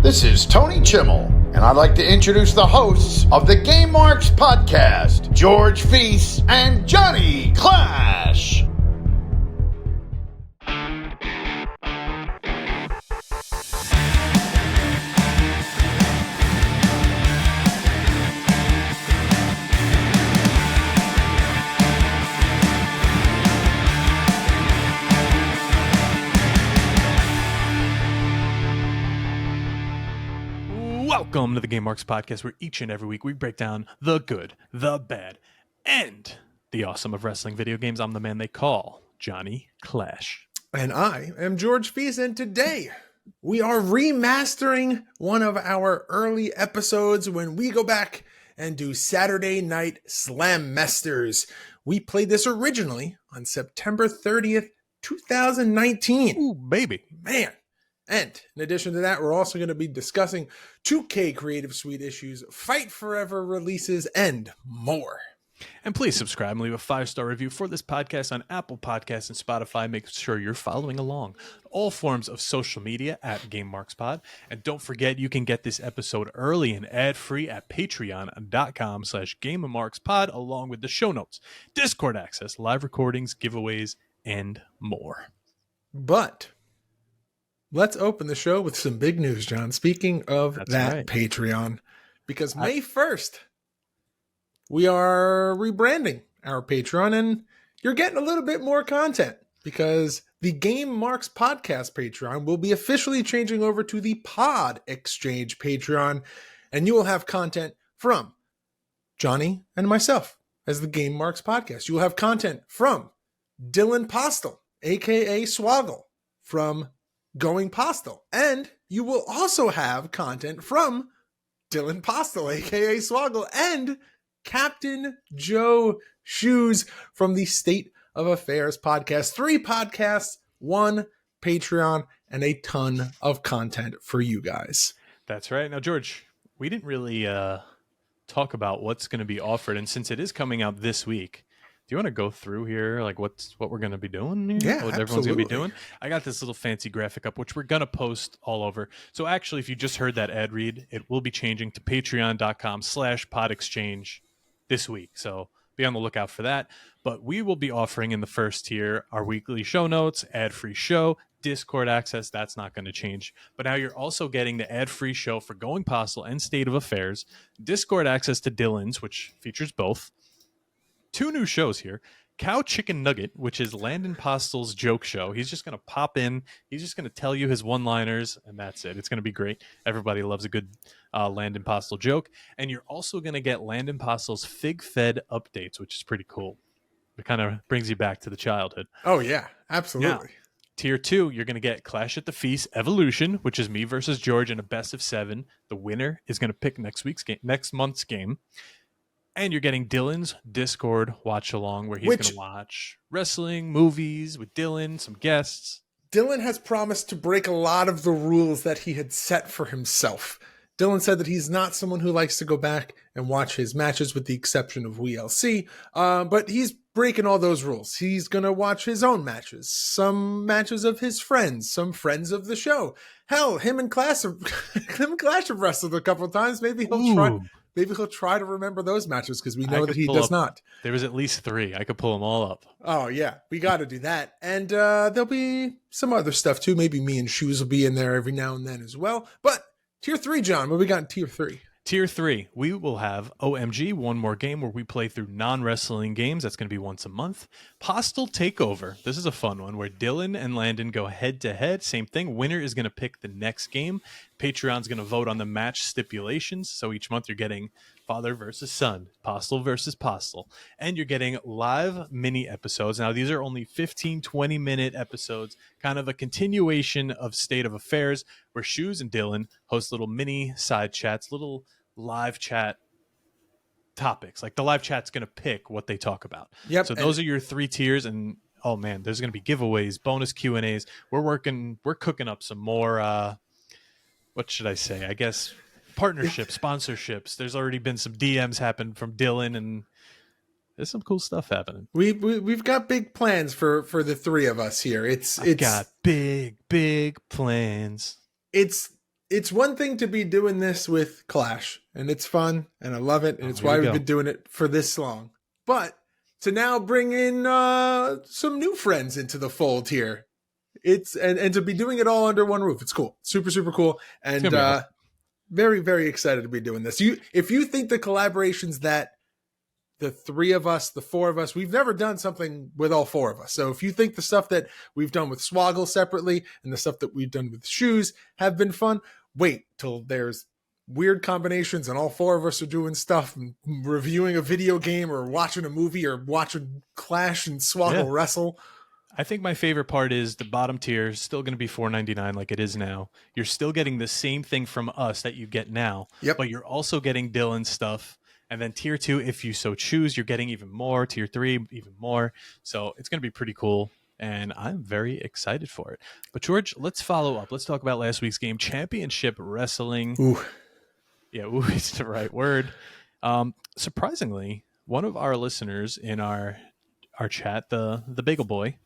This is Tony Chimmel, and I'd like to introduce the hosts of the Game Marks podcast, George Feis and Johnny Clash. Welcome to the Game Marks podcast, where each and every week we break down the good, the bad, and the awesome of wrestling video games. I'm the man they call Johnny Clash. And I am George Feis, and today we are remastering one of our early episodes when we go back and do Saturday Night Slammasters. We played this originally on September 30th, 2019. Ooh, baby. Man. And in addition to that, we're also going to be discussing 2K Creative Suite issues, Fight Forever releases, and more. And please subscribe and leave a 5-star review for this podcast on Apple Podcasts and Spotify. Make sure you're following along all forms of social media at GameMarksPod. And don't forget, you can get this episode early and ad-free at patreon.com/GameMarksPod, along with the show notes, Discord access, live recordings, giveaways, and more. But let's open the show with some big news, John. Speaking of that Patreon, because May 1st, we are rebranding our Patreon, and you're getting a little bit more content because the Game Marks Podcast Patreon will be officially changing over to the Pod Exchange Patreon, and you will have content from Johnny and myself as the Game Marks Podcast. You will have content from Dylan Postel, aka Swoggle, from Going Postal, and you will also have content from Dylan Postal, aka Swoggle, and Captain Joe Shoes from the State of Affairs podcast. 3 podcasts, 1 Patreon, and a ton of content for you guys. That's right. Now, George, we didn't really talk about what's going to be offered, and since it is coming out this week, do you want to go through here, like what we're going to be doing here? Yeah, what everyone's going to be doing? I got this little fancy graphic up, which we're going to post all over. So actually, if you just heard that ad read, it will be changing to patreon.com/podexchange this week. So be on the lookout for that. But we will be offering in the first tier our weekly show notes, ad-free show, Discord access. That's not going to change. But now you're also getting the ad-free show for Going Postal and State of Affairs, Discord access to Dylan's, which features both. 2 new shows here. Cow Chicken Nugget, which is Landon Postel's joke show. He's just going to pop in. He's just going to tell you his one-liners, and that's it. It's going to be great. Everybody loves a good Landon Postel joke. And you're also going to get Landon Postel's Fig Fed updates, which is pretty cool. It kind of brings you back to the childhood. Oh, yeah. Absolutely. Now, tier 2, you're going to get Clash at the Feast Evolution, which is me versus George in a best of 7. The winner is going to pick next month's game. And you're getting Dylan's Discord watch along, where he's going to watch wrestling, movies with Dylan, some guests. Dylan has promised to break a lot of the rules that he had set for himself. Dylan said that he's not someone who likes to go back and watch his matches, with the exception of WLC. But he's breaking all those rules. He's going to watch his own matches, some matches of his friends, some friends of the show. Hell, him and Clash have wrestled a couple of times. Maybe he'll try to remember those matches, because we know that he does not. There was at least 3. I could pull them all up. Oh, yeah. We got to do that. And there'll be some other stuff, too. Maybe me and Shoes will be in there every now and then as well. But tier 3, John, what we got in tier 3? Tier 3, we will have OMG, One More Game, where we play through non-wrestling games. That's going to be once a month. Postal Takeover. This is a fun one, where Dylan and Landon go head-to-head. Same thing. Winner is going to pick the next game. Patreon's going to vote on the match stipulations. So each month you're getting father versus son, Postal versus Postal. And you're getting live mini episodes. Now, these are only 15, 20-minute episodes, kind of a continuation of State of Affairs, where Shoes and Dylan host little mini side chats, little live chat topics. Like, the live chat's going to pick what they talk about. Yep. So those are your 3 tiers, and oh man, there's going to be giveaways, bonus Q&As. We're cooking up some more, what should I say? I guess partnerships, sponsorships. There's already been some DMs happen from Dylan, and there's some cool stuff happening. We've got big plans for the 3 of us here. It's got big plans. It's it's one thing to be doing this with Clash, and it's fun, and I love it, and it's why we've been doing it for this long. But to now bring in some new friends into the fold here, and to be doing it all under one roof, it's cool, super super cool, and awesome. Very very excited to be doing this. If you think the collaborations that the three of us, the four of us, we've never done something with all four of us. So if you think the stuff that we've done with Swoggle separately and the stuff that we've done with Shoes have been fun, wait till there's weird combinations and all four of us are doing stuff and reviewing a video game or watching a movie or watching Clash and Swoggle wrestle. I think my favorite part is the bottom tier is still going to be $4.99 like it is now. You're still getting the same thing from us that you get now, but you're also getting Dylan's stuff. And then tier 2, if you so choose, you're getting even more. Tier 3, even more. So it's going to be pretty cool. And I'm very excited for it. But George, let's follow up. Let's talk about last week's game, Championship Wrestling. Ooh. Yeah, ooh, it's the right word. Surprisingly, one of our listeners in our chat, the Bagel Boy,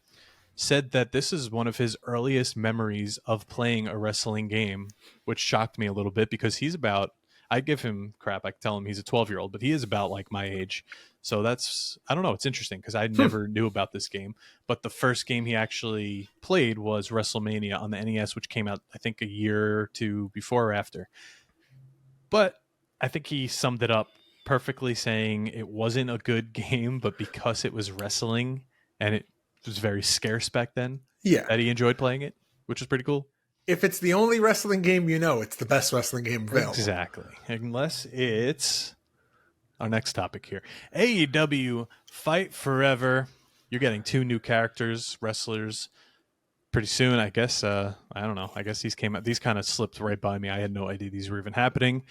said that this is one of his earliest memories of playing a wrestling game, which shocked me a little bit because he's about... I give him crap. I tell him he's a 12-year-old, but he is about like my age. So that's, I don't know. It's interesting because I never knew about this game. But the first game he actually played was WrestleMania on the NES, which came out, I think, a year or two before or after. But I think he summed it up perfectly saying it wasn't a good game, but because it was wrestling and it was very scarce back then, that he enjoyed playing it, which was pretty cool. If it's the only wrestling game you know, it's the best wrestling game available. Exactly. Unless it's our next topic here. AEW Fight Forever. You're getting 2 new characters, wrestlers, pretty soon, I guess. I don't know. I guess these came out. These kind of slipped right by me. I had no idea these were even happening.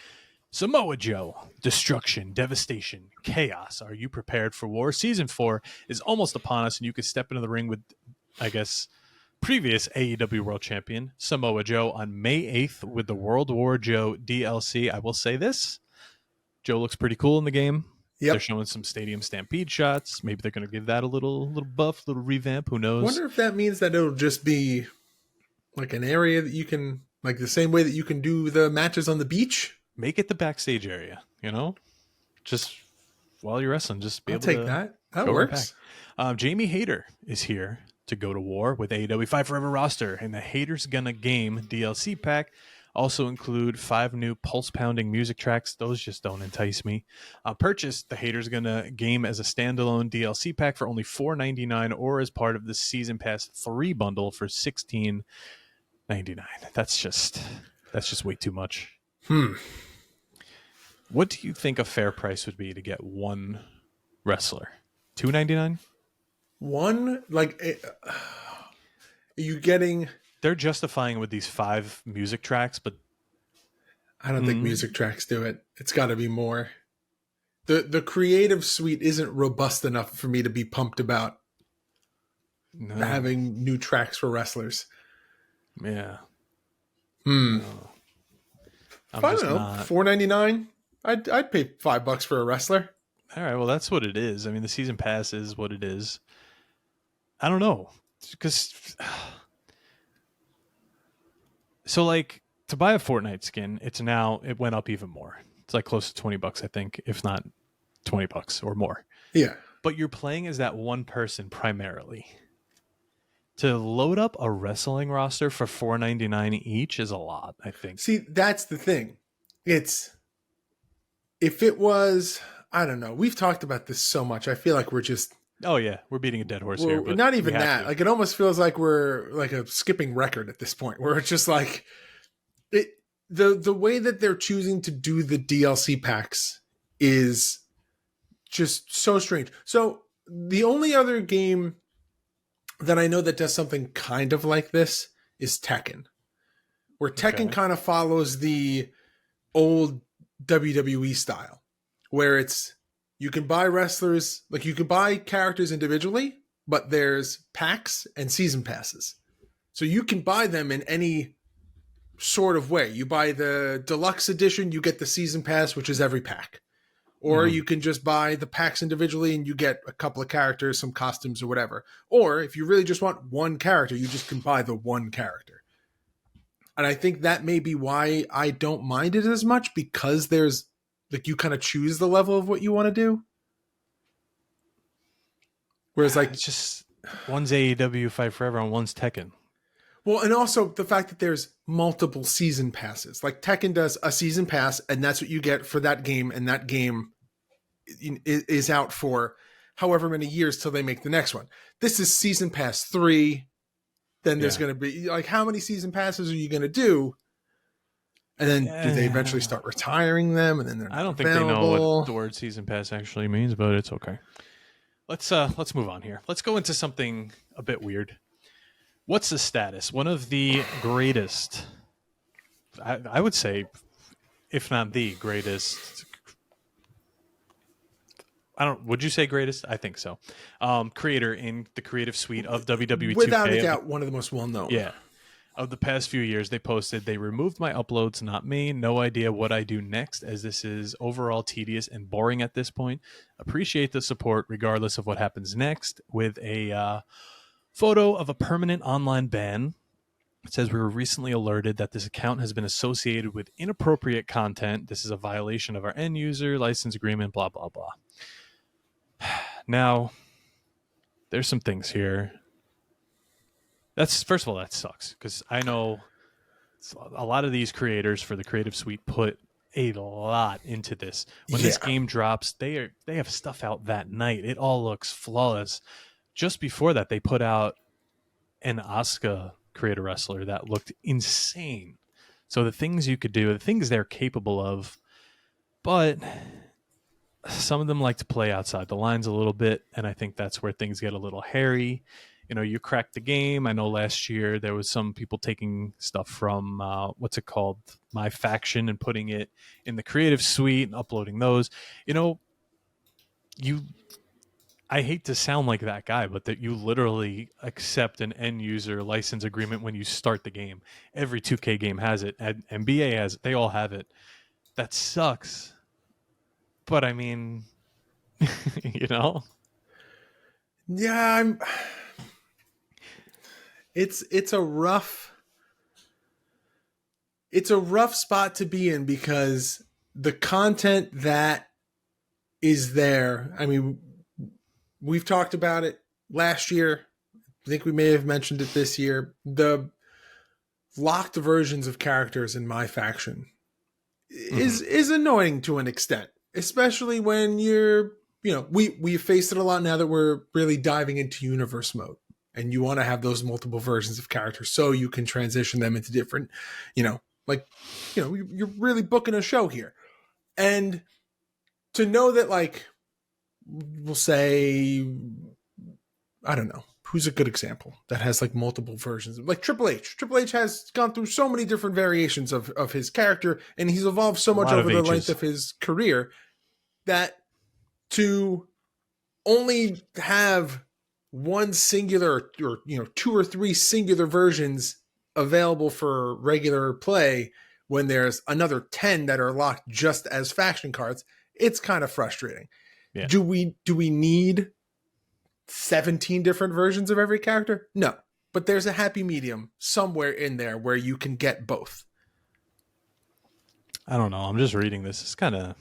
Samoa Joe, destruction, devastation, chaos. Are you prepared for war? Season 4 is almost upon us, and you could step into the ring with, I guess, previous AEW World Champion Samoa Joe on May 8th with the World War Joe DLC. I will say this. Joe looks pretty cool in the game. They're showing some Stadium Stampede shots. Maybe they're going to give that a little buff, little revamp. Who knows? I wonder if that means that it'll just be like an area that you can, like the same way that you can do the matches on the beach. Make it the backstage area, you know? Just while you're wrestling, just be able to take that. That works. Jamie Hayter is here to go to war with AEW Fight Forever roster, and the Haters Gonna Game DLC pack also include 5 new pulse-pounding music tracks. Those just don't entice me. Purchase the Haters Gonna Game as a standalone DLC pack for only $4.99 or as part of the Season Pass 3 bundle for $16.99. That's just way too much. What do you think a fair price would be to get one wrestler? $2.99? One, like, are you getting... They're justifying with these 5 music tracks, but... I don't think music tracks do it. It's got to be more. The creative suite isn't robust enough for me to be pumped about having new tracks for wrestlers. Yeah. No. I don't know. $4.99? I'd pay $5 for a wrestler. All right, well, that's what it is. I mean, the season pass is what it is. I don't know. Because... So, like, to buy a Fortnite skin, it went up even more. It's like close to $20, I think, if not $20 or more. Yeah. But you're playing as that one person primarily. To load up a wrestling roster for $4.99 each is a lot, I think. See, that's the thing. If it was, I don't know. We've talked about this so much. I feel like we're just... Oh, yeah. We're beating a dead horse here. But not even that. Like, it almost feels like we're like a skipping record at this point, where it's just like... The way that they're choosing to do the DLC packs is just so strange. So, the only other game that I know that does something kind of like this is Tekken. Where Tekken kind of follows the old WWE style. Where it's... You can buy wrestlers, like you can buy characters individually, but there's packs and season passes. So you can buy them in any sort of way. You buy the deluxe edition, you get the season pass, which is every pack. Or you can just buy the packs individually and you get a couple of characters, some costumes or whatever. Or if you really just want one character, you just can buy the one character. And I think that may be why I don't mind it as much, because there's like, you kind of choose the level of what you want to do. Whereas like, it's just one's AEW Fight Forever and one's Tekken. Well, and also the fact that there's multiple season passes. Like Tekken does a season pass, and that's what you get for that game, and that game is out for however many years till they make the next one. This is season pass 3. Then there's going to be like, how many season passes are you going to do? And then do they eventually start retiring them? And then they're not think they know what the word season pass actually means, but it's okay. Let's move on here. Let's go into something a bit weird. What's the status? One of the greatest, I would say, if not the greatest. Would you say greatest? I think so. Creator in the creative suite of WWE 2K. Without a doubt, one of the most well-known. Yeah. Of the past few years, they posted, they removed my uploads, not me. No idea what I do next, as this is overall tedious and boring at this point. Appreciate the support regardless of what happens next, with a photo of a permanent online ban. It says, we were recently alerted that this account has been associated with inappropriate content. This is a violation of our end user license agreement, blah, blah, blah. Now, there's some things here. First of all, that sucks, because I know a lot of these creators for the Creative Suite put a lot into this. When this game drops, they have stuff out that night. It all looks flawless. Just before that, they put out an Asuka Creator Wrestler that looked insane. So the things you could do, the things they're capable of, but some of them like to play outside the lines a little bit, and I think that's where things get a little hairy. You know, you crack the game. I know last year there was some people taking stuff from, what's it called, My Faction, and putting it in the Creative Suite and uploading those. You know, I hate to sound like that guy, but that you literally accept an end user license agreement when you start the game. Every 2K game has it, and NBA has it. They all have it. That sucks. But I mean, you know? Yeah, it's a rough spot to be in, because the content that is there, I mean, we've talked about it last year. I think we may have mentioned it this year. The locked versions of characters in My Faction is annoying to an extent, especially when you're, you know, we've faced it a lot now that we're really diving into universe mode, and you want to have those multiple versions of characters so you can transition them into different, you know, like, you know, you're really booking a show here. And to know that, like, we'll say, I don't know, who's a good example that has like multiple versions? Like Triple H. Triple H has gone through so many different variations of his character, and he's evolved so much over the length of his career, that to only have one singular, or, you know, 2 or 3 singular versions available for regular play when there's another 10 that are locked just as faction cards, it's kind of frustrating. Yeah. Do we need 17 different versions of every character? No, but there's a happy medium somewhere in there where you can get both. I don't know. I'm just reading this. It's kind of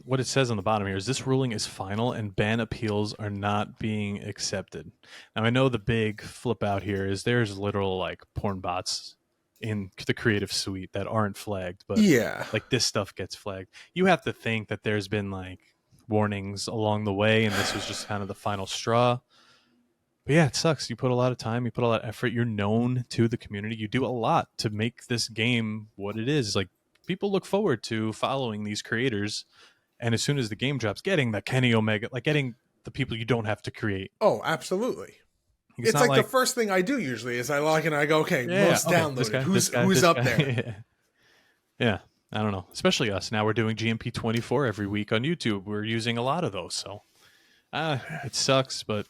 what it says on the bottom here is, this ruling is final and ban appeals are not being accepted. Now, I know the big flip out here is there's literal like porn bots in the Creative Suite that aren't flagged, but yeah, like this stuff gets flagged. You have to think that there's been like warnings along the way, and this was just kind of the final straw. But yeah, it sucks. You put a lot of time, you put a lot of effort, you're known to the community, you do a lot to make this game what it is. Like, people look forward to following these creators, and as soon as the game drops, getting the Kenny Omega, like getting the people you don't have to create. Oh, absolutely. It's like the first thing I do usually is I log in and I go, okay, most downloaded. Who's up there? Yeah, I don't know. Especially us. Now we're doing GMP 24 every week on YouTube. We're using a lot of those, so it sucks, but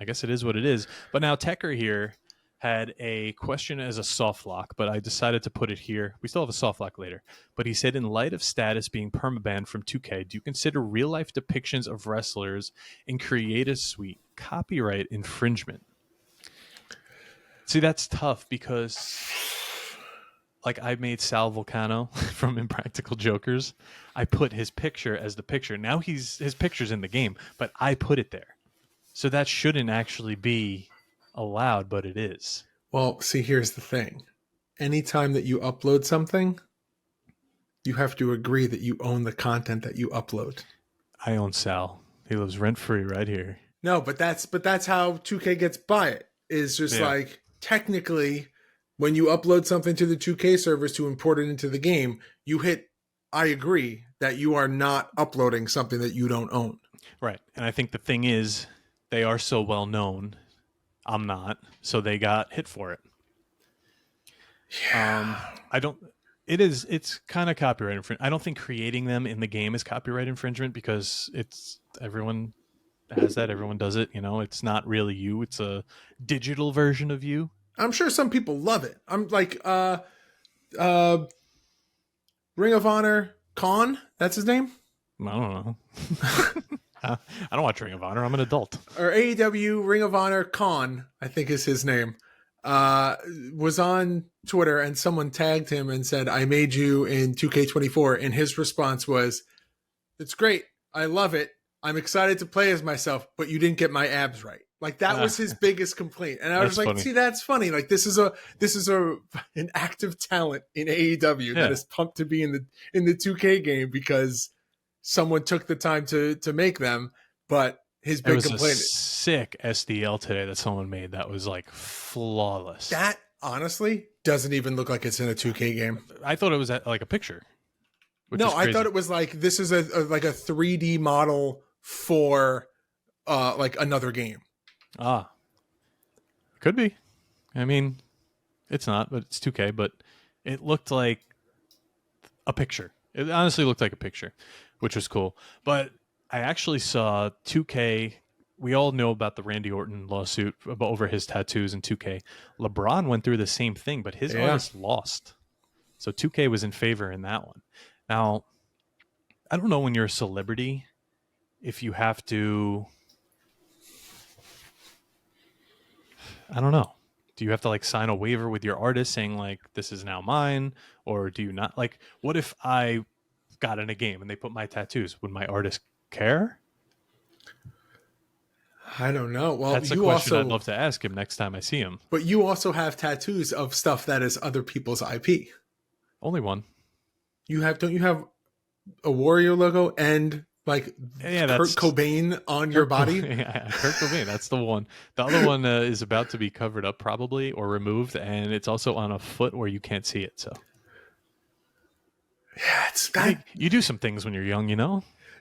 I guess it is what it is. But now Tecker here had a question as a soft lock, but I decided to put it here. We still have a soft lock later. But he said, in light of status being permabanned from 2K, do you consider real-life depictions of wrestlers in Creative Suite copyright infringement? See, that's tough because, like, I made Sal Vulcano from Impractical Jokers. I put his picture as the picture. Now his picture's in the game, but I put it there. So that shouldn't actually be allowed, but it is. Well, see, here's the thing. Anytime that you upload something, you have to agree that you own the content that you upload. I own Sal. He lives rent-free right here. No, but that's how 2K gets by it. Is just like, technically, when you upload something to the 2K servers to import it into the game, you hit I agree that you are not uploading something that you don't own. Right. And I think the thing is, they are so well known. I'm not. So they got hit for it. Yeah. It's kind of copyright infringement. I don't think creating them in the game is copyright infringement because everyone has that. Everyone does it. It's not really you. It's a digital version of you. I'm sure some people love it. I'm like, Ring of Honor Khan, that's his name? I don't know. I don't watch Ring of Honor. I'm an adult. Or AEW Ring of Honor Khan, I think is his name, was on Twitter and someone tagged him and said, I made you in 2K24. And his response was, it's great. I love it. I'm excited to play as myself, but you didn't get my abs right. Like that was his biggest complaint. And I was like, funny. See, that's funny. Like this is an active talent in AEW that is pumped to be in the 2K game because someone took the time to make them. But his big complaint was a sick SDL today that someone made that was like flawless. That honestly doesn't even look like it's in a 2K game. I thought it was like a picture. No, I thought it was like this is a 3D model for like another game. Could be. I mean, it's not, but it's 2K, but it looked like a picture. It honestly looked like a picture, which was cool. But I actually saw 2K. We all know about the Randy Orton lawsuit over his tattoos in 2K. LeBron went through the same thing, but his artist lost. So 2K was in favor in that one. Now, I don't know when you're a celebrity if you have to... I don't know. Do you have to like sign a waiver with your artist saying like this is now mine, or do you not? Like, what if I got in a game and they put my tattoos? Would my artist care? I don't know. Well, that's a question I'd love to ask him next time I see him. But you also have tattoos of stuff that is other people's IP. Only one. Don't you have a Warrior logo and like Kurt Cobain on your body? Yeah, Kurt Cobain. That's the one. The other one is about to be covered up probably or removed, and it's also on a foot where you can't see it. So, yeah, it's that. You do some things when you're young,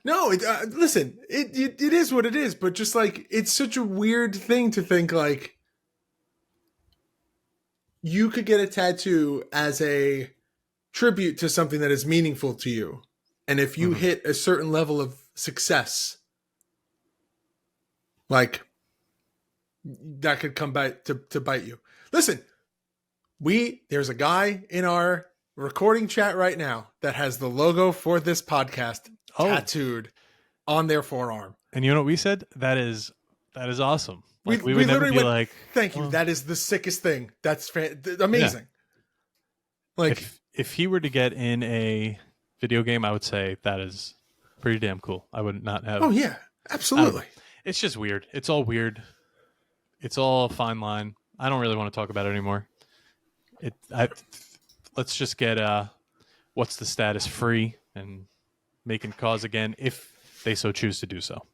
No, listen. It is what it is, but just like it's such a weird thing to think like you could get a tattoo as a tribute to something that is meaningful to you. And if you hit a certain level of success, like that could come back to bite you. Listen, there's a guy in our recording chat right now that has the logo for this podcast tattooed on their forearm. And you know what we said? That is awesome. Like, we would never be like, thank you. That is the sickest thing. That's amazing. Yeah. Like if he were to get in a video game, I would say that is pretty damn cool. I would not have. Oh yeah, absolutely. It's just weird. It's all weird. It's all a fine line. I don't really want to talk about it anymore. Let's just get what's the status free and making cause again if they so choose to do so.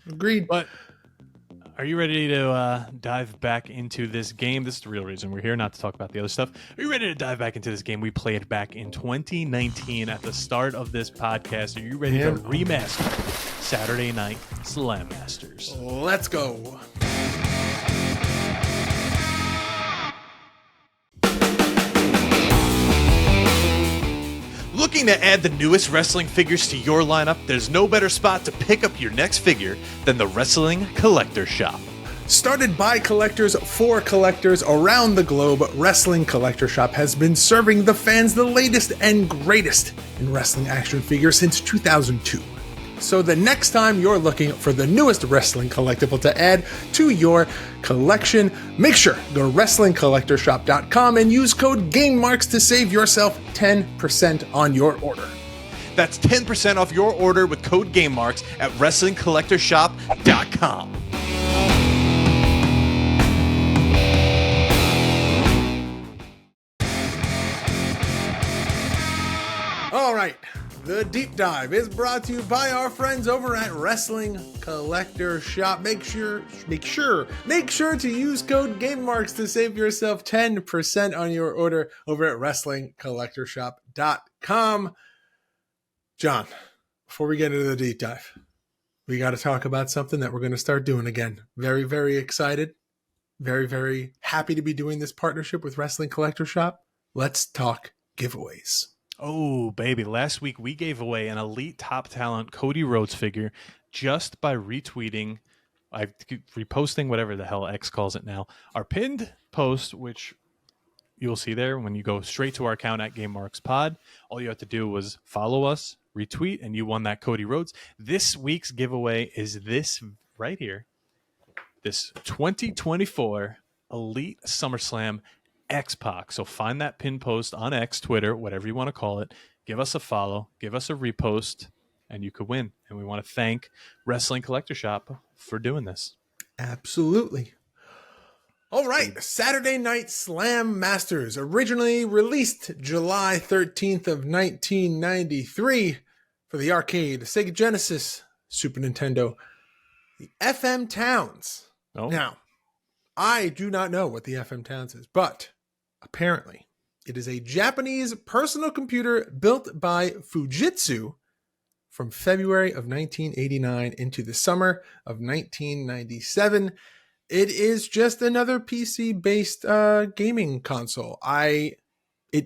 Agreed. But are you ready to dive back into this game? This is the real reason we're here, not to talk about the other stuff. Are you ready to dive back into this game we played back in 2019 at the start of this podcast? Are you ready to remaster Saturday Night Slam Masters? Let's go. Looking to add the newest wrestling figures to your lineup? There's no better spot to pick up your next figure than the Wrestling Collector Shop. Started by collectors for collectors around the globe, Wrestling Collector Shop has been serving the fans the latest and greatest in wrestling action figures since 2002. So the next time you're looking for the newest wrestling collectible to add to your collection, make sure to go to WrestlingCollectorShop.com and use code GameMarks to save yourself 10% on your order. That's 10% off your order with code GameMarks at WrestlingCollectorShop.com. All right, the deep dive is brought to you by our friends over at Wrestling Collector Shop. Make sure to use code GameMarks to save yourself 10% on your order over at WrestlingCollectorShop.com. John, before we get into the deep dive, we got to talk about something that we're going to start doing again. Very, very excited. Very, very happy to be doing this partnership with Wrestling Collector Shop. Let's talk giveaways. Oh, baby. Last week we gave away an elite top talent Cody Rhodes figure just by reposting, whatever the hell X calls it now, our pinned post, which you'll see there when you go straight to our account at GameMarksPod. All you have to do was follow us, retweet, and you won that Cody Rhodes. This week's giveaway is this right here. This 2024 Elite SummerSlam X-Pac. So find that pin post on X, Twitter, whatever you want to call it. Give us a follow, give us a repost, and you could win. And we want to thank Wrestling Collector Shop for doing this. Absolutely. All right, Saturday Night Slam Masters, originally released July 13th of 1993 for the arcade, Sega Genesis, Super Nintendo, the FM Towns. Oh. Now, I do not know what the FM Towns is, but apparently it is a Japanese personal computer built by Fujitsu from February of 1989 into the summer of 1997. It is just another PC-based gaming console. It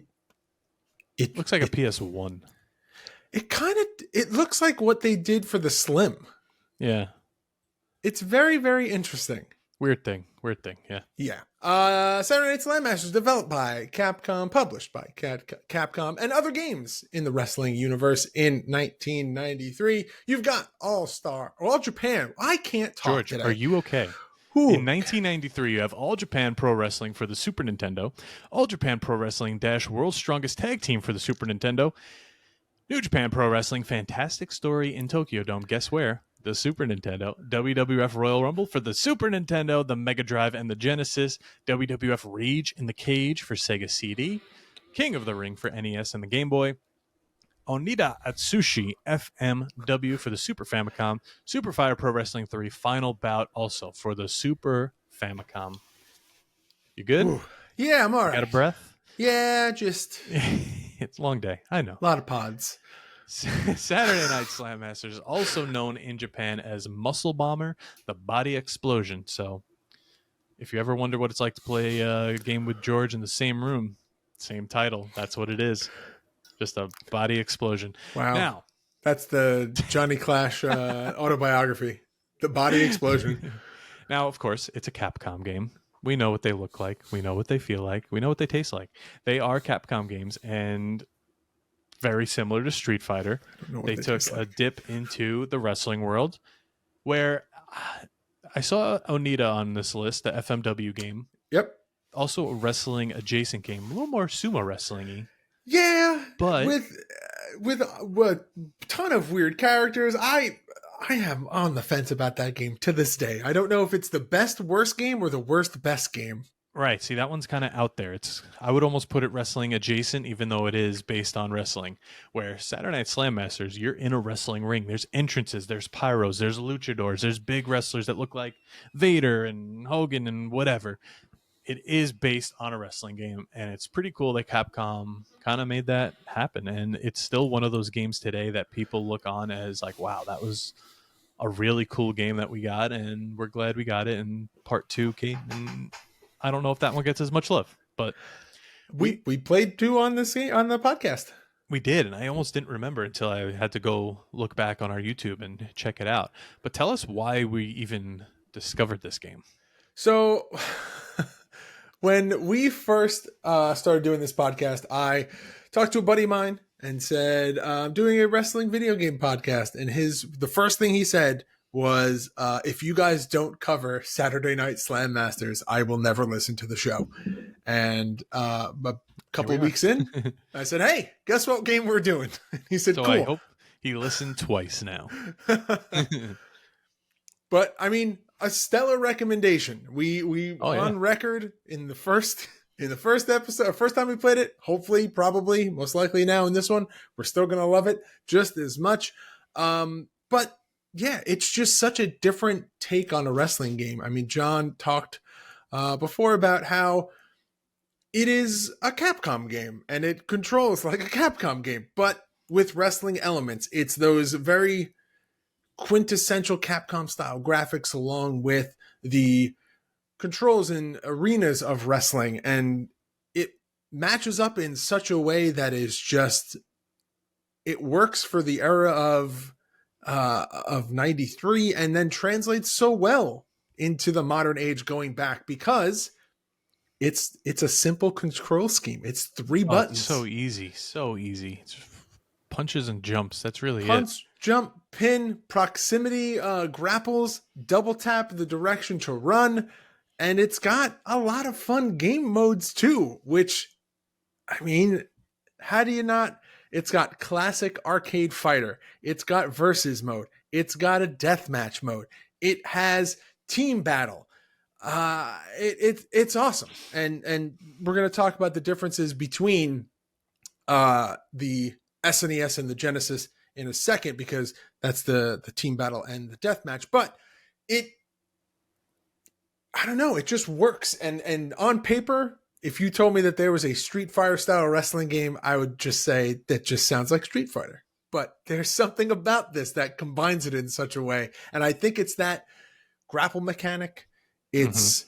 looks like a PS1. It looks like what they did for the Slim. Yeah. It's very, very interesting. Weird thing, yeah. Yeah. Saturday Night Slam Masters, developed by Capcom, published by Capcom, and other games in the wrestling universe in 1993. You've got All Japan. I can't talk George, today. are you okay? Ooh. In 1993, you have All Japan Pro Wrestling for the Super Nintendo, All Japan Pro Wrestling - World's Strongest Tag Team for the Super Nintendo, New Japan Pro Wrestling Fantastic Story in Tokyo Dome. Guess where? The Super Nintendo. WWF Royal Rumble for the Super Nintendo, the Mega Drive, and the Genesis. WWF Rage in the Cage for Sega CD. King of the Ring for NES and the Game Boy. Onita Atsushi FMW for the Super Famicom. Super Fire Pro Wrestling 3 Final Bout also for the Super Famicom. You good? Ooh. Yeah, I'm all right. Got a breath? Yeah, just... It's a long day. I know. A lot of pods. Saturday Night Slam Masters, also known in Japan as Muscle Bomber, the Body Explosion. So if you ever wonder what it's like to play a game with George in the same room, same title, that's what it is. Just a body explosion. Wow. Now, that's the Johnny Clash autobiography, The Body Explosion. Now, of course, it's a Capcom game. We know what they look like. We know what they feel like. We know what they taste like. They are Capcom games, and very similar to Street Fighter. They took a dip into the wrestling world, where I saw Onita on this list, the FMW game. Yep. Also a wrestling adjacent game, a little more sumo wrestling-y. Yeah, but with a ton of weird characters. I am on the fence about that game to this day. I don't know if it's the best worst game or the worst best game. Right. See, that one's kind of out there. I would almost put it wrestling adjacent, even though it is based on wrestling. Where Saturday Night Slam Masters, you're in a wrestling ring. There's entrances, there's pyros, there's luchadors, there's big wrestlers that look like Vader and Hogan and whatever. It is based on a wrestling game, and it's pretty cool that Capcom kind of made that happen. And it's still one of those games today that people look on as like, wow, that was a really cool game that we got, and we're glad we got it. And part 2 came, and I don't know if that one gets as much love, but we played 2 on the podcast. We did, and I almost didn't remember until I had to go look back on our YouTube and check it out. But tell us why we even discovered this game. So when we first started doing this podcast, I talked to a buddy of mine, and said, I'm doing a wrestling video game podcast. And the first thing he said was, if you guys don't cover Saturday Night Slam Masters, I will never listen to the show. And a couple of weeks in, I said, hey, guess what game we're doing? He said, so cool. I hope he listened twice now. But I mean, a stellar recommendation. We on record in the first episode, first time we played it, hopefully, probably, most likely now in this one, we're still going to love it just as much. But yeah, it's just such a different take on a wrestling game. I mean, John talked before about how it is a Capcom game and it controls like a Capcom game, but with wrestling elements. It's those very quintessential Capcom style graphics along with the controls and arenas of wrestling, and it matches up in such a way that is just, it works for the era of 93 and then translates so well into the modern age going back, because it's a simple control scheme. It's 3 buttons. It's so easy. It's punches and jumps. That's really Punch, jump, pin, proximity, grapples, double tap the direction to run. And it's got a lot of fun game modes too, which, I mean, how do you not? It's got classic arcade fighter. It's got versus mode. It's got a deathmatch mode. It has team battle. It's awesome. And we're going to talk about the differences between the SNES and the Genesis in a second, because that's the team battle and the deathmatch. But I don't know, it just works. And on paper, if you told me that there was a Street Fighter style wrestling game, I would just say that just sounds like Street Fighter. But there's something about this that combines it in such a way. And I think it's that grapple mechanic. It's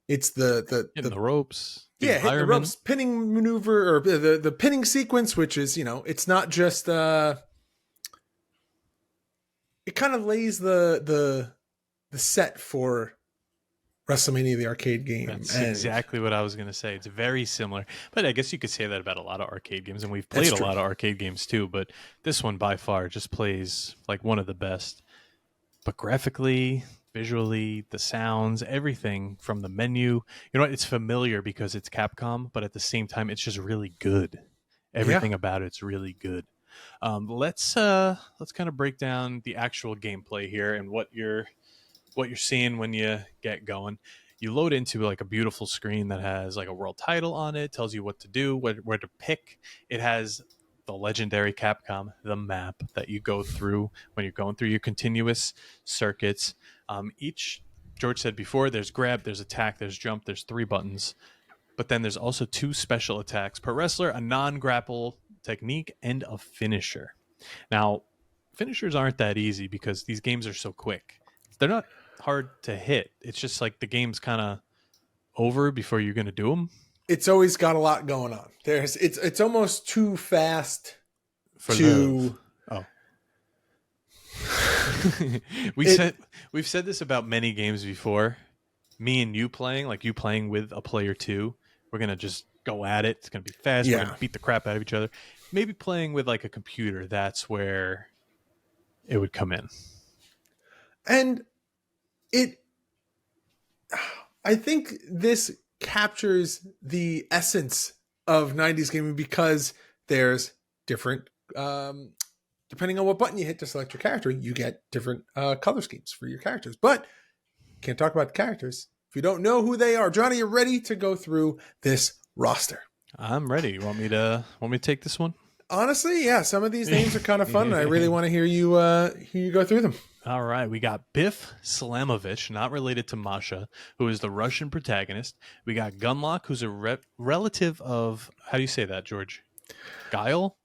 the ropes. Hit the ropes, pinning maneuver, or the pinning sequence, which is, it's not just it kind of lays the set for WrestleMania, the arcade game. That's exactly what I was going to say. It's very similar, but I guess you could say that about a lot of arcade games, and we've played a lot of arcade games too, but this one by far just plays like one of the best. But graphically, visually, the sounds, everything from the menu, it's familiar because it's Capcom, but at the same time, it's just really good. Everything about it's really good. Let's kind of break down the actual gameplay here and what you're seeing when you get going. You load into like a beautiful screen that has like a world title on it, tells you what to do, where to pick. It has the legendary Capcom, the map that you go through when you're going through your continuous circuits. George said before, there's grab, there's attack, there's jump, there's 3 buttons. But then there's also 2 special attacks per wrestler, a non-grapple technique, and a finisher. Now, finishers aren't that easy because these games are so quick. They're not hard to hit. It's just like the game's kind of over before you're going to do them. It's always got a lot going on. It's almost too fast We've said this about many games before. Me and you playing, like you playing with a player 2, we're going to just go at it. It's going to be fast. We're going to beat the crap out of each other. Maybe playing with like a computer, that's where it would come in. And I think this captures the essence of 90s gaming, because there's different, depending on what button you hit to select your character, you get different color schemes for your characters. But can't talk about the characters if you don't know who they are. Johnny, you ready to go through this roster? I'm ready. You want me to take this one? Honestly, yeah. Some of these names are kind of fun, and I really want to hear you go through them. All right, we got Biff Slamovich, not related to Masha, who is the Russian protagonist. We got Gunlock, who's a relative of, how do you say that, George? Guile?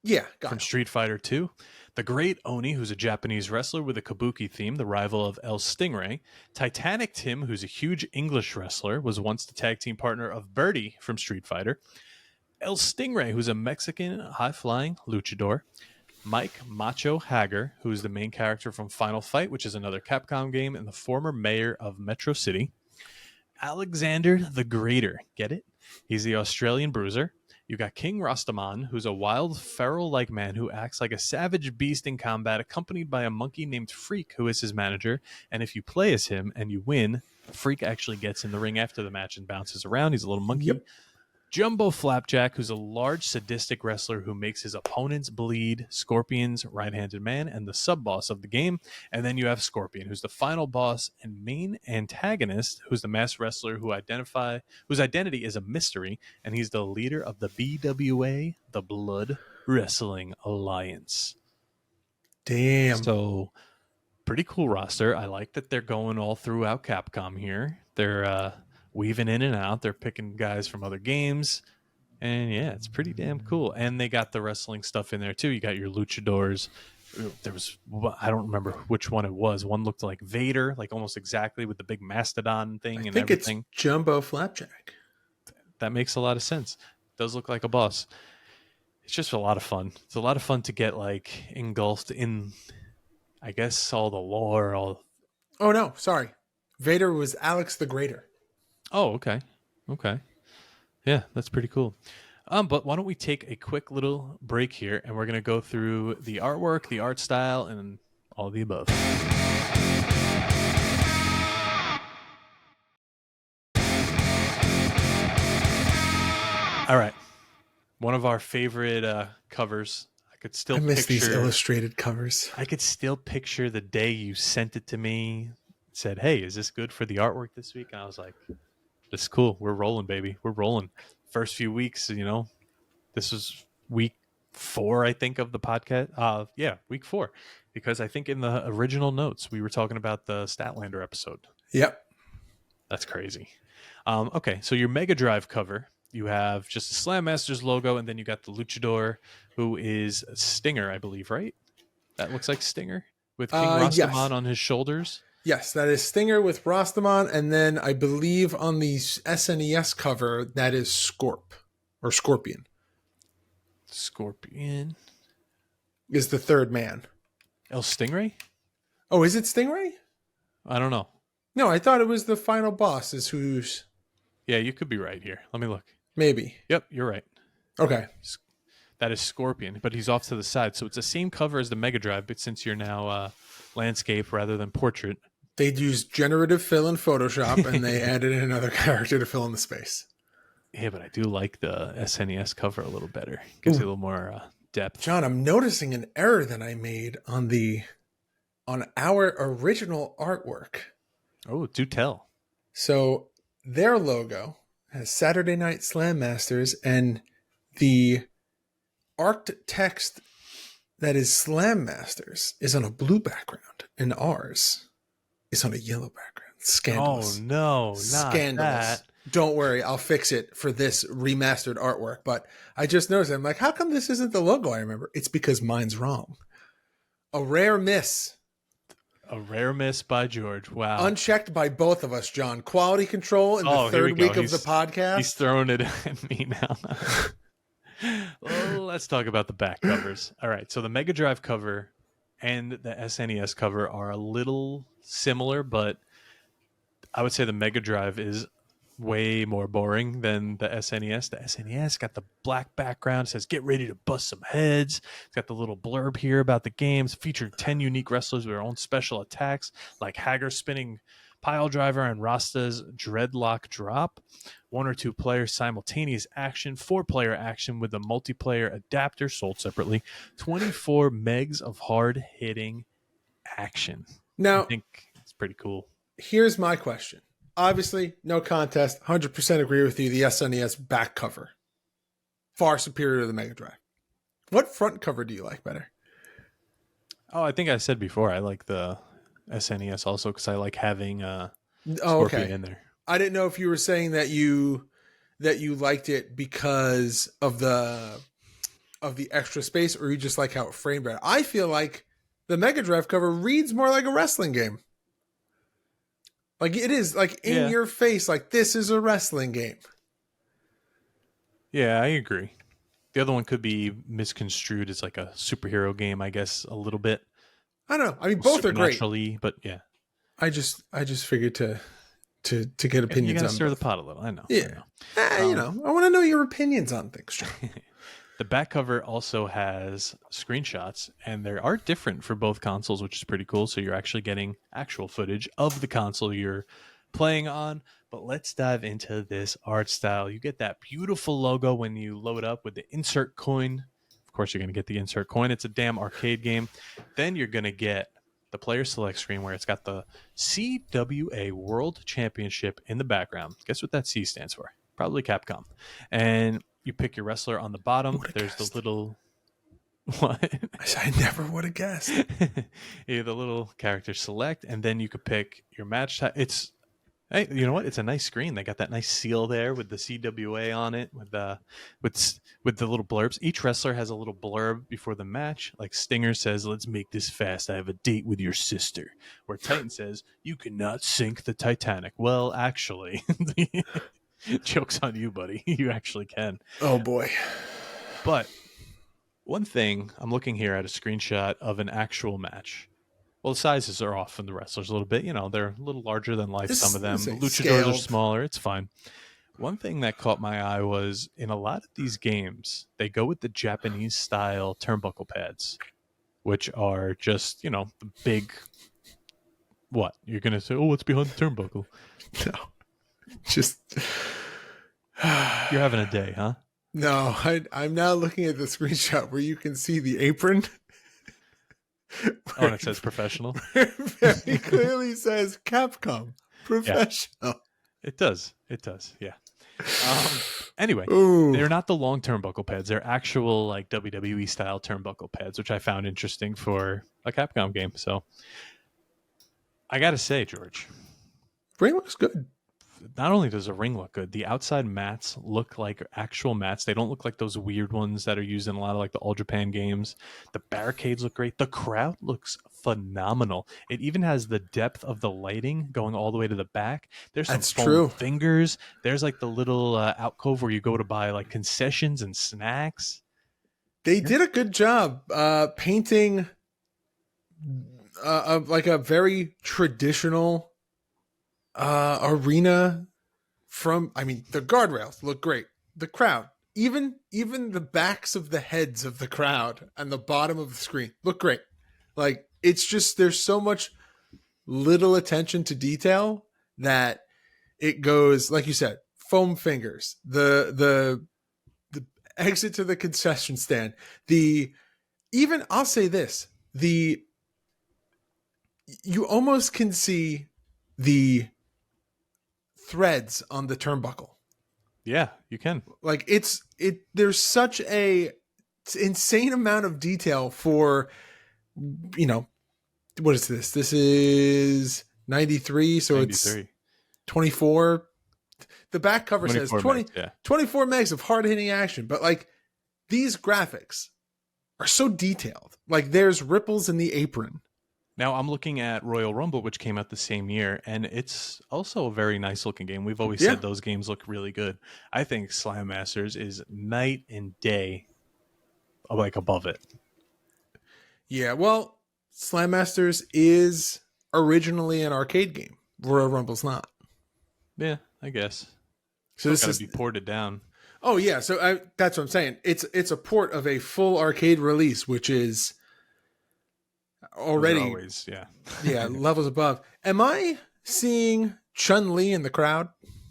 Yeah, Guile. From Street Fighter 2. The Great Oni, who's a Japanese wrestler with a kabuki theme, the rival of El Stingray. Titanic Tim, who's a huge English wrestler, was once the tag team partner of Birdie from Street Fighter. El Stingray, who's a Mexican high-flying luchador. Mike Macho Hager, who is the main character from Final Fight, which is another Capcom game, and the former mayor of Metro City. Alexander the Greater, get it? He's the Australian bruiser. You got King Rastaman, who's a wild, feral-like man who acts like a savage beast in combat, accompanied by a monkey named Freak, who is his manager. And if you play as him and you win, Freak actually gets in the ring after the match and bounces around. He's a little monkey. Yep. Jumbo Flapjack, who's a large sadistic wrestler who makes his opponents bleed. Scorpion's right-handed man and the sub-boss of the game. And then you have Scorpion, who's the final boss and main antagonist, who's the masked wrestler whose identity is a mystery, and he's the leader of the BWA, the Blood Wrestling Alliance. Damn. So, pretty cool roster. I like that they're going all throughout Capcom here. They're weaving in and out. They're picking guys from other games. And yeah, it's pretty damn cool. And they got the wrestling stuff in there too. You got your luchadors. There was, I don't remember which one it was. One looked like Vader, like almost exactly with the big mastodon thing and everything. It's Jumbo Flapjack. That makes a lot of sense. Does look like a boss. It's just a lot of fun. It's a lot of fun to get like engulfed in, I guess, all the lore. Oh no, sorry. Vader was Alex the Greater. Oh, okay. Okay. Yeah, that's pretty cool. But why don't we take a quick little break here, and we're going to go through the artwork, the art style, and all the above. All right. One of our favorite covers. I miss these illustrated covers. I could still picture the day you sent it to me, said, hey, is this good for the artwork this week? And I was like, this is cool. We're rolling, baby. We're rolling. First few weeks, this was week 4, I think, of the podcast. Yeah, week 4. Because I think in the original notes, we were talking about the Statlander episode. Yep. That's crazy. Okay, so your Mega Drive cover, you have just the Slam Masters logo, and then you got the Luchador, who is Stinger, I believe, right? That looks like Stinger with King Rastaman yes. on his shoulders. Yes, that is Stinger with Rastaman, and then I believe on the SNES cover, that is Scorpion. Scorpion is the third man. El Stingray? Oh, is it Stingray? I don't know. No, I thought it was the final boss is who's... Yeah, you could be right here. Let me look. Maybe. Yep, you're right. Okay. That is Scorpion, but he's off to the side. So it's the same cover as the Mega Drive, but since you're now landscape rather than portrait. They'd used generative fill in Photoshop, and they added in another character to fill in the space. Yeah, but I do like the SNES cover a little better. Gives you a little more depth. John, I'm noticing an error that I made on our original artwork. Oh, do tell. So their logo has Saturday Night Slam Masters, and the art text that is Slam Masters is on a blue background, and ours is on a yellow background. Scandalous. Oh, no, not scandalous. that. Don't worry, I'll fix it for this remastered artwork. But I just noticed, I'm like, how come this isn't the logo I remember? It's because mine's wrong. A rare miss. A rare miss by George. Wow. Unchecked by both of us, John. Quality control in the third week of the podcast. He's throwing it at me now. Well, let's talk about the back covers. All right, so the Mega Drive cover and the SNES cover are a little similar, but I would say the Mega Drive is way more boring than the SNES. The SNES got the black background, says get ready to bust some heads. It's got the little blurb here about the games, featuring 10 unique wrestlers with their own special attacks, like Hager spinning pile driver and Rasta's dreadlock drop. 1 or 2 players simultaneous action, 4-player action with a multiplayer adapter sold separately. 24 megs of hard hitting action. Now, I think it's pretty cool. Here's my question. Obviously, no contest. 100% agree with you. The SNES back cover, far superior to the Mega Drive. What front cover do you like better? Oh, I think I said before I like the SNES also because I like having Scorpion in there. I didn't know if you were saying that you liked it because of the extra space, or you just like how it framed better. I feel like the Mega Drive cover reads more like a wrestling game. Like it is like in your face, like this is a wrestling game. Yeah, I agree. The other one could be misconstrued as like a superhero game, I guess, a little bit. I don't know. I mean, both are great. But yeah. I just figured to to get opinions you gotta on stir both. the pot a little. I know. Yeah. I want to know your opinions on things, John. The back cover also has screenshots, and they are different for both consoles, which is pretty cool. So you're actually getting actual footage of the console you're playing on. But let's dive into this art style. You get that beautiful logo when you load up with the insert coin. Of course, you're going to get the insert coin. It's a damn arcade game. Then you're going to get the player select screen where it's got the CWA World Championship in the background. Guess what that C stands for? Probably Capcom. And you pick your wrestler on the bottom. There's the little... What? I never would have guessed. Yeah, the little character select, and then you could pick your match type. It's... Hey, you know what? It's a nice screen. They got that nice seal there with the CWA on it, with the little blurbs. Each wrestler has a little blurb before the match. Like Stinger says, "Let's make this fast. I have a date with your sister." Where Titan says, "You cannot sink the Titanic." Well, actually, joke's on you, buddy. You actually can. Oh boy! But one thing, I'm looking here at a screenshot of an actual match. Well, the sizes are off from the wrestlers a little bit. You know, they're a little larger than life, some of them. The luchadors are smaller. It's fine. One thing that caught my eye was in a lot of these games, they go with the Japanese-style turnbuckle pads, which are just, you know, the big... What? You're going to say, oh, what's behind the turnbuckle? No. Just... You're having a day, huh? No, I'm now looking at the screenshot where you can see the apron. Oh, and it says professional. Very clearly says Capcom professional. Yeah. It does. Yeah. Anyway, Ooh. They're not the long turnbuckle pads. They're actual like WWE style turnbuckle pads, which I found interesting for a Capcom game. So I got to say, George, Ring looks good. Not only does the ring look good, the outside mats look like actual mats. They don't look like those weird ones that are used in a lot of like the All Japan games. The barricades look great. The crowd looks phenomenal. It even has the depth of the lighting going all the way to the back. There's some foam fingers. There's like the little alcove where you go to buy like concessions and snacks. They did a good job painting like a very traditional arena. The guardrails look great. The crowd, even the backs of the heads of the crowd and the bottom of the screen look great. Like, it's just, there's so much little attention to detail that it goes, like you said, foam fingers, the exit to the concession stand, I'll say this, you almost can see the threads on the turnbuckle. Yeah, you can. Like, there's such a insane amount of detail for, what is this? This is 93, so 93. It's 24. The back cover says 24 megs of hard-hitting action, but like, these graphics are so detailed. Like, there's ripples in the apron. Now, I'm looking at Royal Rumble, which came out the same year, and it's also a very nice-looking game. We've always said those games look really good. I think Slam Masters is night and day, like, above it. Yeah, well, Slam Masters is originally an arcade game. Royal Rumble's not. Yeah, I guess. So this has to be ported down. Oh, yeah, so that's what I'm saying. It's a port of a full arcade release, which is... already always, levels above. Am I seeing Chun-Li in the crowd?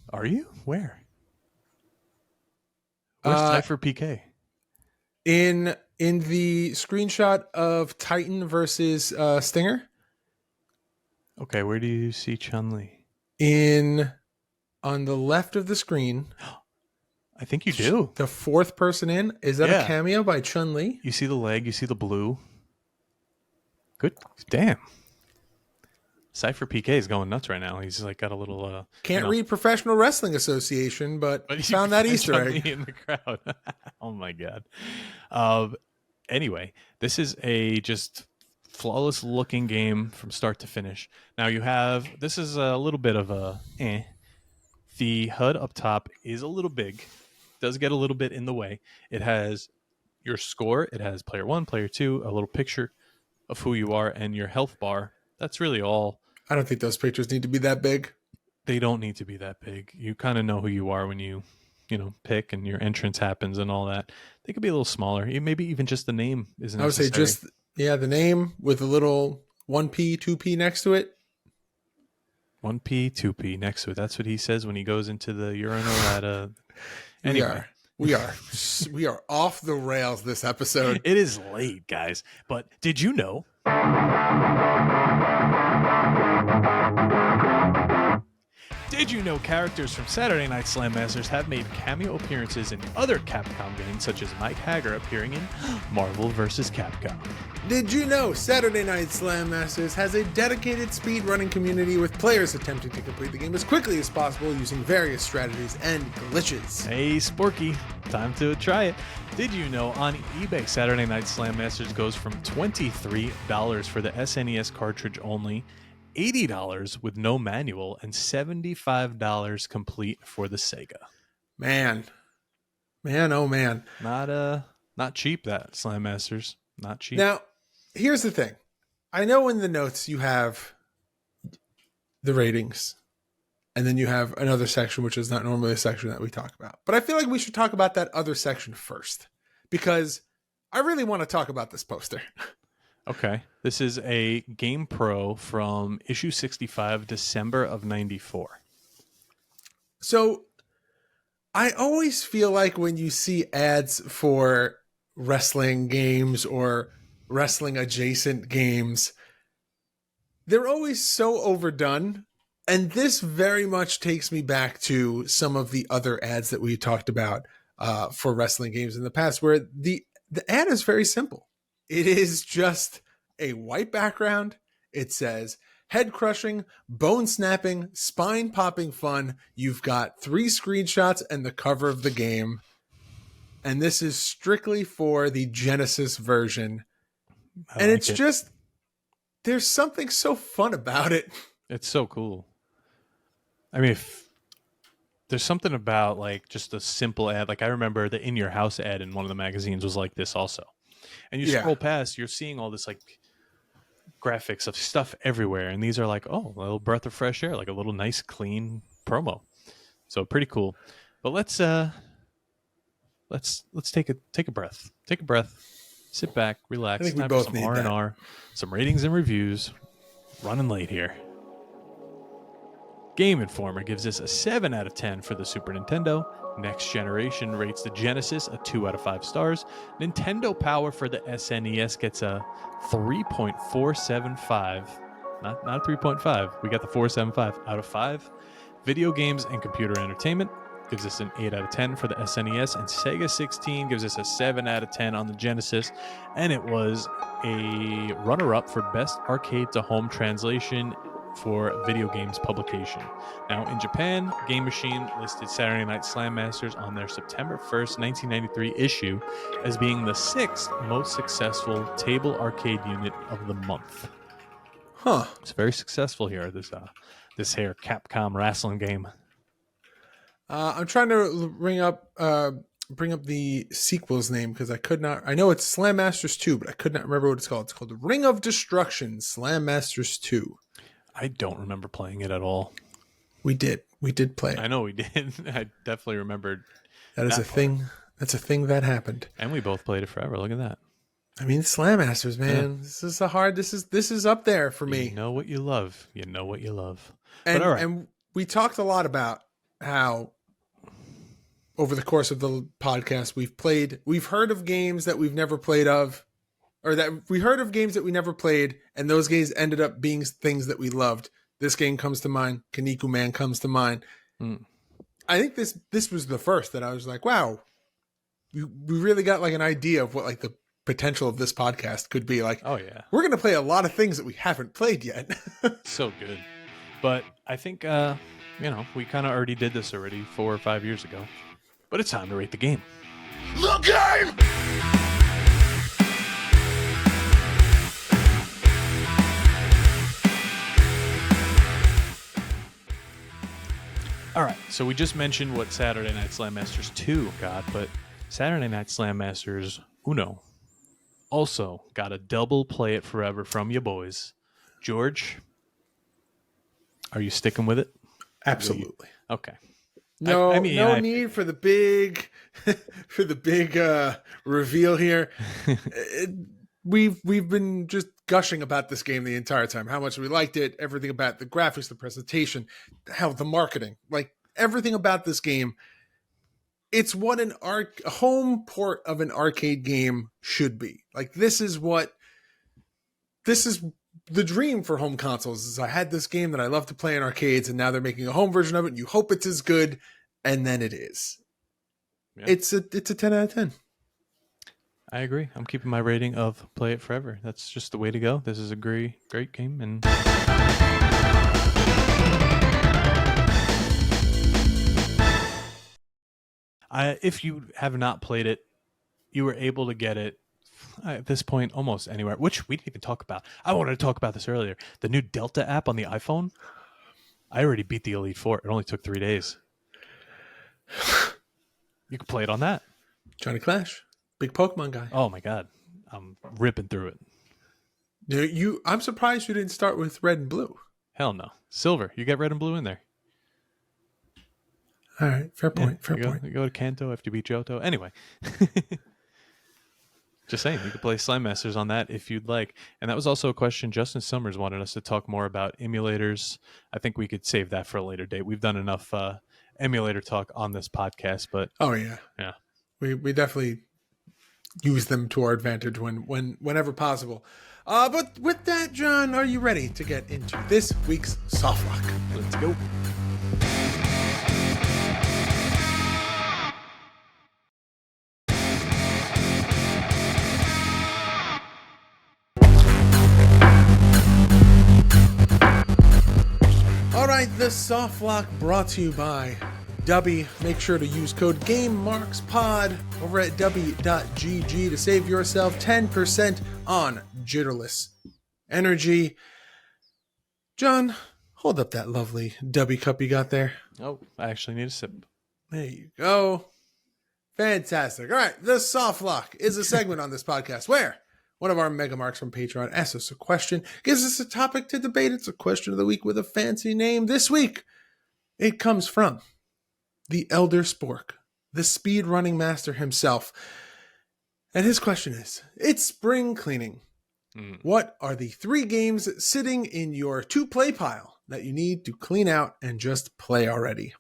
Are you? Where? Where's Cypher PK? In the screenshot of Titan versus Stinger. Okay, where do you see Chun-Li? On the left of the screen. I think you do. The fourth person in. Is that a cameo by Chun-Li? You see the leg, you see the blue. Good. Damn. Cypher PK is going nuts right now. He's like got a little... Can't read Professional Wrestling Association, but found that Easter egg. In the crowd. Oh my God. Anyway, this is a just flawless looking game from start to finish. Now this is a little bit of a The HUD up top is a little big. Does get a little bit in the way. It has your score. It has player 1, player 2, a little picture of who you are, and your health bar. That's really all. I don't think those pictures need to be that big. They don't need to be that big. You kind of know who you are when you pick and your entrance happens and all that. They could be a little smaller. Maybe even just the name isn't necessary. I would say the name with a little 1p, 2p next to it. 1p, 2p next to it. That's what he says when he goes into the urinal at Anyway. We are off the rails this episode. It is late, guys. But did you know? Did you know characters from Saturday Night Slam Masters have made cameo appearances in other Capcom games, such as Mike Haggar appearing in Marvel vs. Capcom? Did you know Saturday Night Slam Masters has a dedicated speedrunning community with players attempting to complete the game as quickly as possible using various strategies and glitches? Hey, Sporky, time to try it. Did you know on eBay, Saturday Night Slam Masters goes from $23 for the SNES cartridge only, $80 with no manual, and $75 complete for the Sega. Man, oh man. Not cheap, that Slam Masters. Not cheap. Now, here's the thing. I know in the notes you have the ratings, and then you have another section, which is not normally a section that we talk about. But I feel like we should talk about that other section first, because I really want to talk about this poster. Okay. This is a Game Pro from issue 65, December of 94. So I always feel like when you see ads for wrestling games or wrestling adjacent games, they're always so overdone. And this very much takes me back to some of the other ads that we talked about for wrestling games in the past, where the ad is very simple. It is just a white background. It says head crushing, bone snapping, spine popping fun. You've got 3 screenshots and the cover of the game. And this is strictly for the Genesis version. And it's just, there's something so fun about it. It's so cool. I mean, there's something about like just a simple ad. Like I remember the In Your House ad in one of the magazines was like this also. And you scroll past, you're seeing all this like graphics of stuff everywhere. And these are like, oh, a little breath of fresh air, like a little nice, clean promo. So pretty cool. But let's take a breath. Take a breath. Sit back, relax. I think Time we both for some need R&R, some ratings and reviews. Running late here. Game Informer gives this a 7 out of 10 for the Super Nintendo. Next Generation rates the Genesis a 2 out of 5 stars. Nintendo Power for the SNES gets a 3.475. Not a 3.5. We got the 475 out of 5. Video Games and Computer Entertainment gives us an 8 out of 10 for the SNES, and Sega 16 gives us a 7 out of 10 on the Genesis, and it was a runner-up for Best Arcade to Home Translation for video games publication. Now, in Japan, Game Machine listed Saturday Night Slam Masters on their September 1st, 1993 issue as being the 6th most successful table arcade unit of the month. Huh. It's very successful here, this here Capcom wrestling game. I'm trying to bring up the sequel's name because I could not. I know it's Slam Masters 2, but I could not remember what it's called. It's called The Ring of Destruction, Slam Masters 2. I don't remember playing it at all. We did play it. I know we did. I definitely remembered. That is a thing. That's a thing that happened. And we both played it forever. Look at that. I mean, Slam Masters, man. Yeah. This is up there for me. You know what you love. You know what you love. And, but all right. And we talked a lot about how over the course of the podcast we've heard of games that we've never played of, or that we heard of games that we never played, and those games ended up being things that we loved. This game comes to mind. Kaneko Man comes to mind. I think this was the first that I was like, wow, we really got like an idea of what like the potential of this podcast could be. Like, oh yeah, we're gonna play a lot of things that we haven't played yet. So good. But I think we kind of already did this already 4 or 5 years ago. But it's time to rate the game. The game! All right, so we just mentioned what Saturday Night Slam Masters 2 got, but Saturday Night Slam Masters Uno also got a double play it forever from you boys. George, are you sticking with it? Absolutely. Okay. No, need for the big, reveal here. We've been just gushing about this game the entire time. How much we liked it, everything about the graphics, the presentation, the marketing, like everything about this game. It's what a home port of an arcade game should be. Like this is the dream for home consoles. Is I had this game that I love to play in arcades, and now they're making a home version of it. And you hope it's as good, and then it is. Yeah. It's a 10 out of 10. I agree. I'm keeping my rating of play it forever. That's just the way to go. This is a great game, and if you have not played it, you were able to get it at this point almost anywhere, which we didn't even talk about. I wanted to talk about this earlier. The new Delta app on the iPhone. I already beat the Elite Four. It only took 3 days. You can play it on that. Johnny Clash, big Pokemon guy. Oh my God, I'm ripping through it. I'm surprised you didn't start with red and blue. Hell no, silver. You get red and blue in there. All right, fair point. You go to Kanto after you beat Johto. Anyway. Just saying, you could play Slime Masters on that if you'd like. And that was also a question Justin Summers wanted us to talk more about emulators. I think we could save that for a later date. We've done enough emulator talk on this podcast, but yeah, we definitely use them to our advantage whenever possible. But with that, John, are you ready to get into this week's Soft Lock? Let's go. All right, the Soft Lock brought to you by Dubby. Make sure to use code GameMarksPod over at Dubby.gg to save yourself 10% on Jitterless Energy. John, hold up that lovely Dubby cup you got there. Oh, I actually need a sip. There you go. Fantastic. All right, the Soft Lock is a segment on this podcast where one of our mega marks from Patreon asks us a question, gives us a topic to debate. It's a question of the week with a fancy name. This week, it comes from the Elder Spork, the speed running master himself. And his question is, it's spring cleaning. What are the 3 games sitting in your to-play pile that you need to clean out and just play already?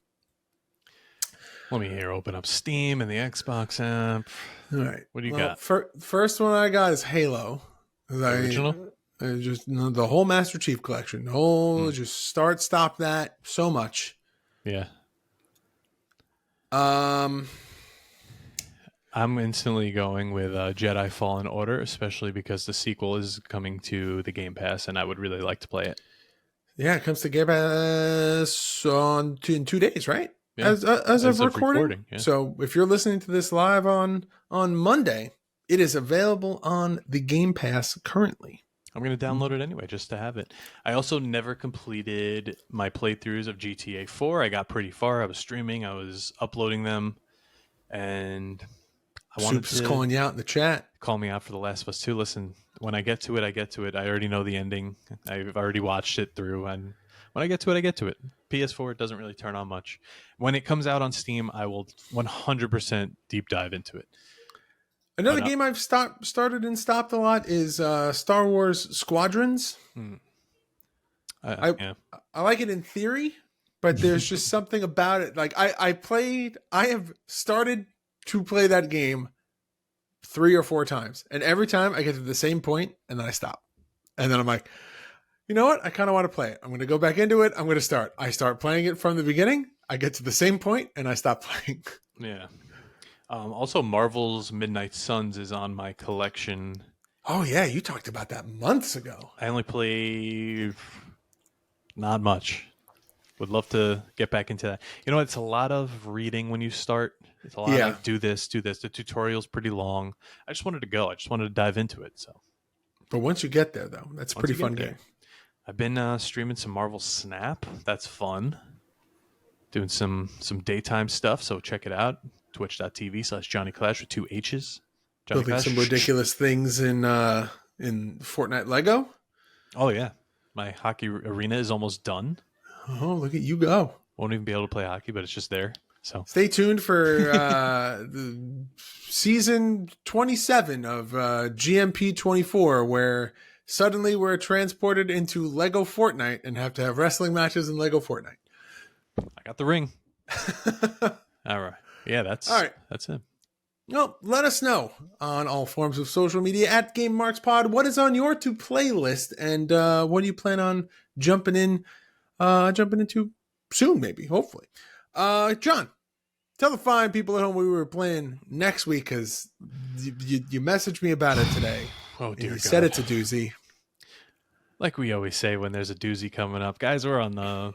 Let me open up Steam and the Xbox app. All right. What do you got? First one I got is Halo. Original? Just the whole Master Chief Collection. Just stop that so much. Yeah. I'm instantly going with Jedi Fallen Order, especially because the sequel is coming to the Game Pass, and I would really like to play it. Yeah, it comes to Game Pass in 2 days, right? Yeah. As of recording. Yeah. So if you're listening to this live on Monday, it is available on the Game Pass currently. I'm going to download it anyway, just to have it. I also never completed my playthroughs of GTA 4. I got pretty far. I was streaming. I was uploading them. And I wanted Soup's calling you out in the chat. Call me out for The Last of Us 2. Listen, when I get to it, I get to it. I already know the ending. I've already watched it through. And when I get to it, I get to it. PS4, it doesn't really turn on much. When it comes out on Steam, I will 100% deep dive into it. Another game I've started and stopped a lot is Star Wars Squadrons. I like it in theory, but there's just something about it. Like I have started to play that game 3 or 4 times, and every time I get to the same point, and then I stop, and then I'm like, you know what? I kind of want to play it. I'm going to go back into it. I'm going to start. I start playing it from the beginning. I get to the same point, and I stop playing. Yeah. Also, Marvel's Midnight Suns is on my collection. Oh, yeah. You talked about that months ago. I only play not much. Would love to get back into that. You know, it's a lot of reading when you start. It's a lot of do this. The tutorial's pretty long. I just wanted to go. I just wanted to dive into it. So, but once you get there, though, that's a pretty fun game. I've been streaming some Marvel Snap. That's fun. Doing some daytime stuff, so check it out. Twitch.tv/Johnny Clash with 2 H's. Building Clash. Some ridiculous things in Fortnite Lego. Oh yeah, my hockey arena is almost done. Oh, look at you go! Won't even be able to play hockey, but it's just there. So stay tuned for the season 27 of GMP 24, where suddenly we're transported into Lego Fortnite and have to have wrestling matches in Lego Fortnite. I got the ring. All right. Yeah, that's it. Well, let us know on all forms of social media at Game Marks Pod. What is on your to play list, and what do you plan on jumping into soon? Maybe, hopefully. John, tell the fine people at home we were playing next week, because you messaged me about it today. Oh dear, you God. said it's a doozy. Like we always say when there's a doozy coming up, guys, we're on the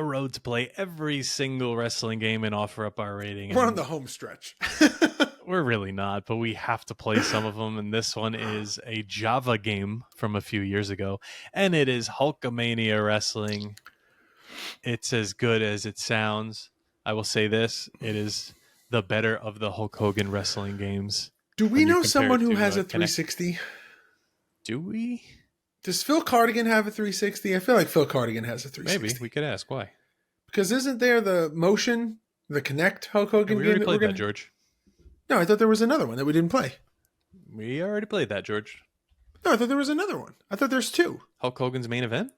road to play every single wrestling game and offer up our rating. We're on the home stretch. We're really not, but we have to play some of them. And this one is a Java game from a few years ago. And it is Hulkamania Wrestling. It's as good as it sounds. I will say this. It is the better of the Hulk Hogan wrestling games. Do we know someone who has a 360? Do we? Does Phil Cardigan have a 360? I feel like Phil Cardigan has a 360. Maybe. We could ask why. Because isn't there the Motion, the Kinect Hulk Hogan game? We already played that, George. No, I thought there was another one that we didn't play. We already played that, George. No, I thought there was another one. I thought there's two. Hulk Hogan's main event?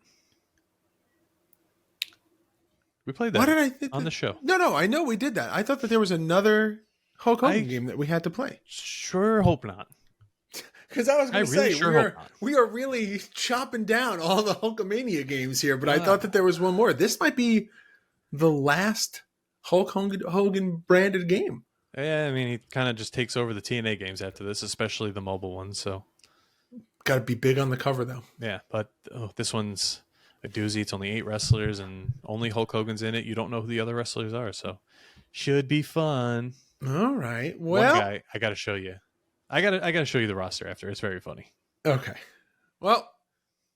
We played that. Why did I think on the show? No, I know we did that. I thought that there was another Hulk Hogan game that we had to play. Sure hope not. Because I was going to say, sure we are really chopping down all the Hulkamania games here, but I thought that there was one more. This might be the last Hulk Hogan branded game. Yeah, I mean, he kind of just takes over the TNA games after this, especially the mobile ones. So, got to be big on the cover, though. Yeah, but this one's a doozy. It's only 8 wrestlers, and only Hulk Hogan's in it. You don't know who the other wrestlers are, so should be fun. All right. Well, one guy, I got to show you. I got to show you the roster after. It's very funny. Okay. Well,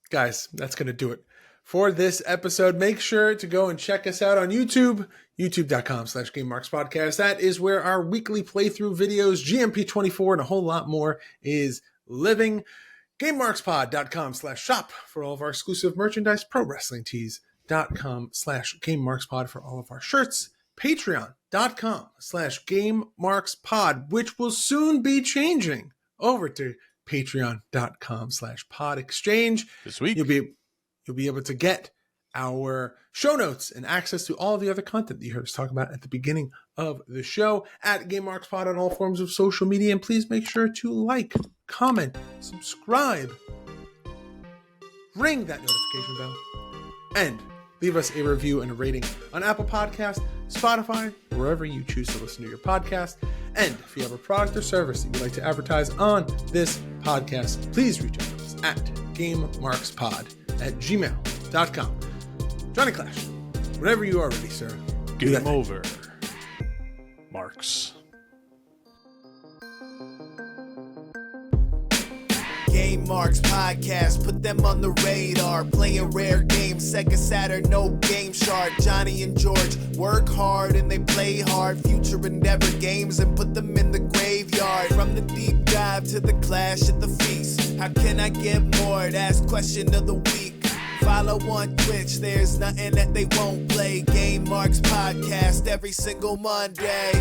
guys, that's going to do it for this episode. Make sure to go and check us out on YouTube, youtube.com/GameMarksPodcast. That is where our weekly playthrough videos, GMP24, and a whole lot more is living. GameMarksPod.com/shop for all of our exclusive merchandise. ProWrestlingTees.com/GameMarksPod for all of our shirts. Patreon.com/GameMarksPod, which will soon be changing over to Patreon.com/PodExchange. This week. You'll be able to get our show notes and access to all the other content that you heard us talk about at the beginning of the show at GameMarksPod on all forms of social media. And please make sure to like, comment, subscribe, ring that notification bell, and leave us a review and a rating on Apple Podcasts, Spotify, wherever you choose to listen to your podcast. And if you have a product or service that you'd like to advertise on this podcast, please reach out to us at GameMarksPod@gmail.com. Johnny Clash, whenever you are ready, sir. Game over. Marks. Game Marks Podcast, put them on the radar. Playing rare games, Sega Saturn, no Game Shark. Johnny and George work hard and they play hard. Future endeavor games and put them in the graveyard. From the deep dive to the clash at the feast. How can I get more? That's question of the week. Follow on Twitch, there's nothing that they won't play. Game Marks Podcast every single Monday.